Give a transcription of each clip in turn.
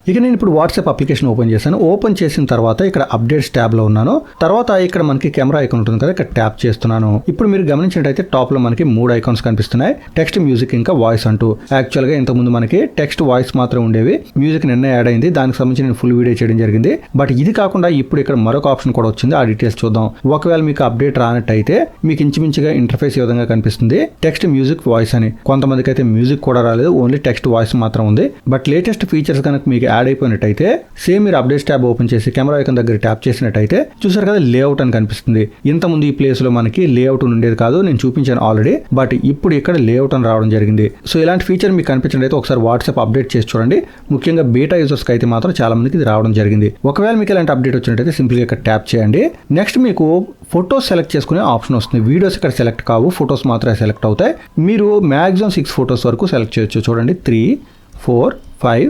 ఇక నేను ఇప్పుడు వాట్సాప్ అప్లికేషన్ ఓపెన్ చేశాను. ఓపెన్ చేసిన తర్వాత ఇక్కడ అప్డేట్స్ ట్యాబ్ లో ఉన్నాను. తర్వాత ఇక్కడ మనకి కెమెరా ఐకాన్ ఉంటుంది కదా, ఇక్కడ ట్యాప్ చేస్తున్నాను. ఇప్పుడు మీరు గమనించినట్టయితే టాప్ లో మనకి 3 ఐకాన్స్ కనిపిస్తున్నాయి, టెక్స్ట్, మ్యూజిక్ ఇంకా వాయిస్ అంటూ. యాక్చువల్ గా ఇంతకుముందు మనకి టెక్స్ట్, వాయిస్ మాత్రం ఉండేవి, మ్యూజిక్ నిన్న యాడ్ అయింది. దానికి సంబంధించి నేను ఫుల్ వీడియో చేయడం జరిగింది. బట్ ఇది కాకుండా ఇప్పుడు ఇక్కడ మరొక ఆప్షన్ కూడా వచ్చింది, ఆ డీటెయిల్స్ చూద్దాం. ఒకవేళ మీకు అప్డేట్ రానట్టయితే మీకు ఇంచుమించుగా ఇంటర్ఫేస్ ఈ విధంగా కనిపిస్తుంది, టెక్స్ట్, మ్యూజిక్, వాయిస్ అని. కొంతమందికి అయితే మ్యూజిక్ కూడా రాలేదు, ఓన్లీ టెక్స్ట్, వాయిస్ మాత్రం ఉంది. బట్ లేటెస్ట్ ఫీచర్స్ కనుక మీకు యాడ్ అయిపోయినట్టయితే సేమ్ మీరు అప్డేట్స్ ట్యాబ్ ఓపెన్ చేసి కెమెరా ఐకాన్ దగ్గర ట్యాప్ చేసినట్టయితే చూసారు కదా, లేఅవుట్ అని కనిపిస్తుంది. ఇంతకుముందు ఈ ప్లేస్ లో మనకి లేఅవుట్ ఉండేది కాదు, నేను చూపించాను ఆల్రెడీ. బట్ ఇప్పుడు ఇక్కడ లేఅవుట్ అని రావడం జరిగింది. సో ఇలాంటి ఫీచర్ మీకు కనిపించినట్టయితే ఒకసారి వాట్సాప్ అప్డేట్ చేసి చూడండి. ముఖ్యంగా బీటా యూజర్స్ కి అయితే మాత్రం చాలా మందికి ఇది రావడం జరిగింది. ఒకవేళ మీకు ఇలాంటి అప్డేట్ వచ్చినట్టయితే సింపుల్గా ఇక్కడ ట్యాప్ చేయండి. నెక్స్ట్ మీకు ఫొటోస్ సెలెక్ట్ చేసుకునే ఆప్షన్ వస్తుంది. వీడియోస్ ఇక్కడ సెలెక్ట్ కావు, ఫొటోస్ మాత్రమే సెలెక్ట్ అవుతాయి. మీరు మ్యాక్సిమం 6 ఫొటోస్ వరకు సెలెక్ట్ చేయొచ్చు. చూడండి, 3, 4, 5,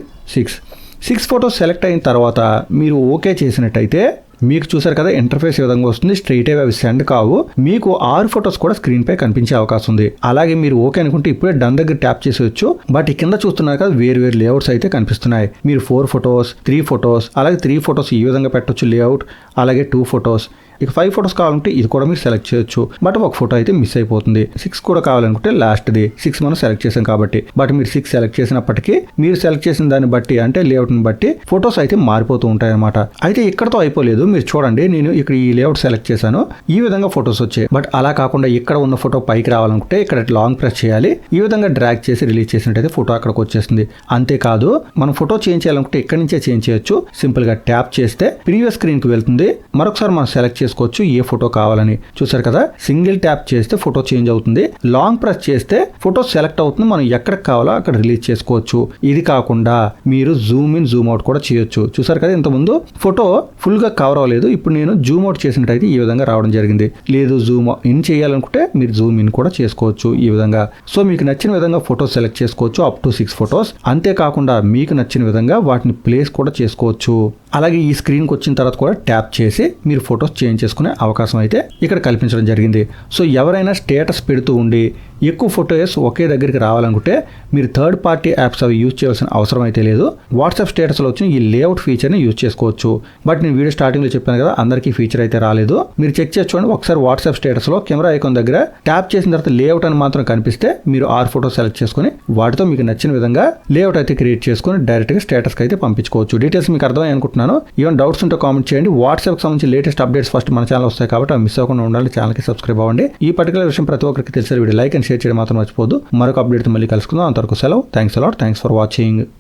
6 ఫొటోస్ సెలెక్ట్ అయిన తర్వాత మీరు ఓకే చేసినట్టయితే మీకు చూసారు కదా, ఇంటర్ఫేస్ ఈ విధంగా వస్తుంది. స్ట్రైట్ అవి సెండ్ కావు, మీకు 6 ఫొటోస్ కూడా స్క్రీన్ పై కనిపించే అవకాశం ఉంది. అలాగే మీరు ఓకే అనుకుంటే ఇప్పుడే డన్ దగ్గర ట్యాప్ చేసేయచ్చు. బట్ కింద చూస్తున్నారు కదా, వేరు లేఅవుట్స్ అయితే కనిపిస్తున్నాయి. మీరు 4 ఫొటోస్, 3 ఫొటోస్, అలాగే 3 ఫొటోస్ ఈ విధంగా పెట్టొచ్చు లేఅవుట్. అలాగే 2 ఫొటోస్, ఇక 5 ఫొటోస్ కావాలంటే ఇది కూడా మీరు సెలెక్ట్ చేయొచ్చు. బట్ ఒక ఫోటో అయితే మిస్ అయిపోతుంది. 6 కూడా కావాలనుకుంటే లాస్ట్ది 6 మనం సెలెక్ట్ చేసాం కాబట్టి. బట్ మీరు 6 సెలెక్ట్ చేసినప్పటికీ మీరు సెలెక్ట్ చేసిన దాన్ని బట్టి, అంటే లేఅవుట్ని బట్టి ఫొటోస్ అయితే మారిపోతూ ఉంటాయి అన్నమాట. అయితే ఇక్కడతో అయిపోలేదు. మీరు చూడండి, నేను ఇక్కడ ఈ లేఅవుట్ సెలెక్ట్ చేశాను, ఈ విధంగా ఫొటోస్ వచ్చాయి. బట్ అలా కాకుండా ఇక్కడ ఉన్న ఫోటో పైకి రావాలనుకుంటే ఇక్కడ లాంగ్ ప్రెస్ చేయాలి. ఈ విధంగా డ్రాగ్ చేసి రిలీజ్ చేసినట్టయితే ఫోటో అక్కడికి వచ్చేస్తుంది. అంతేకాదు, మనం ఫోటో చేంజ్ చేయాలనుకుంటే ఇక్కడ నుంచే చేంజ్ చేయొచ్చు. సింపుల్ గా ట్యాప్ చేస్తే ప్రీవియస్ స్క్రీన్ కి వెళ్తుంది. మరొకసారి మనం సెలెక్ట్ చేసుకోవచ్చు ఏ ఫోటో కావాలని. చూసారు కదా, సింగిల్ ట్యాప్ చేస్తే ఫోటో చేంజ్ అవుతుంది. లాంగ్ ప్రెస్ చేస్తే ఫోటో సెలెక్ట్ అవుతుంది. మనం ఎక్కడికి కావాలో అక్కడ రిలీజ్ చేసుకోవచ్చు. ఇది కాకుండా మీరు జూమ్ ఇన్, జూమ్ అవుట్ కూడా చేయొచ్చు. చూసారు కదా, ఇంతకుముందు ఫోటో ఫుల్ గా కవర్ అవ్వలేదు, ఇప్పుడు నేను జూమ్ అవుట్ చేసినట్టయితే ఈ విధంగా రావడం జరిగింది. లేదు, జూమ్ ఇన్ చేయాలనుకుంటే మీరు జూమ్ ఇన్ కూడా చేసుకోవచ్చు ఈ విధంగా. సో మీకు నచ్చిన విధంగా ఫోటోస్ సెలెక్ట్ చేసుకోవచ్చు, అప్ టు 6 ఫొటోస్. అంతేకాకుండా మీకు నచ్చిన విధంగా వాటిని ప్లేస్ కూడా చేసుకోవచ్చు. అలాగే ఈ స్క్రీన్కి వచ్చిన తర్వాత కూడా ట్యాప్ చేసి మీరు ఫొటోస్ చేంజ్ చేసుకునే అవకాశం అయితే ఇక్కడ కల్పించడం జరిగింది. సో ఎవరైనా స్టేటస్ పెడుతూ ఉండి ఎక్కువ ఫొటోస్ ఒకే దగ్గరికి రావాలనుకుంటే మీరు థర్డ్ పార్టీ యాప్స్ అవి యూజ్ చేయాల్సిన అవసరం అయితే లేదు. వాట్సాప్ స్టేటస్లో వచ్చిన ఈ లేఅవుట్ ఫీచర్ని యూజ్ చేసుకోవచ్చు. బట్ నేను వీడియో స్టార్టింగ్లో చెప్పాను కదా, అందరికీ ఫీచర్ అయితే రాలేదు. మీరు చెక్ చేసుకోండి ఒకసారి. వాట్సాప్ స్టేటస్లో కెమెరా ఐకాన్ దగ్గర ట్యాప్ చేసిన తర్వాత లేఅవుట్ అని మాత్రం కనిపిస్తే మీరు 6 ఫొటోస్ సెలెక్ట్ చేసుకుని వాటితో మీకు నచ్చిన విధంగా లేఅవుట్ అయితే క్రియేట్ చేసుకుని డైరెక్ట్గా స్టేటస్కి అయితే పంపించుకోవచ్చు. డీటెయిల్స్ మీకు అర్థమై అనుకుంటున్నాను. ఈవెన్ డౌట్స్ ఉంటే కామెంట్ చేయండి. వాట్సాప్కి సంబంధించి లేటెస్ట్ అప్డేట్స్ ఫస్ట్ మన ఛానల్ వస్తాయి కాబట్టి అవి మిస్ అవ్వకుండా ఉండాలి. ఛానల్కి సబ్స్క్రైబ్ అవ్వండి. ఈ పర్టికులర్ విషయం ప్రతి ఒక్కరికి తెలిసే వీడియో లైక్ అండ్ షేర్ చేయడం మాత్రం మర్చిపోద్దు. మరొక అప్డేట్తో మళ్ళీ కలుసుకుందాం. అంతవరకు సెలవు. Thanks a lot. Thanks for watching.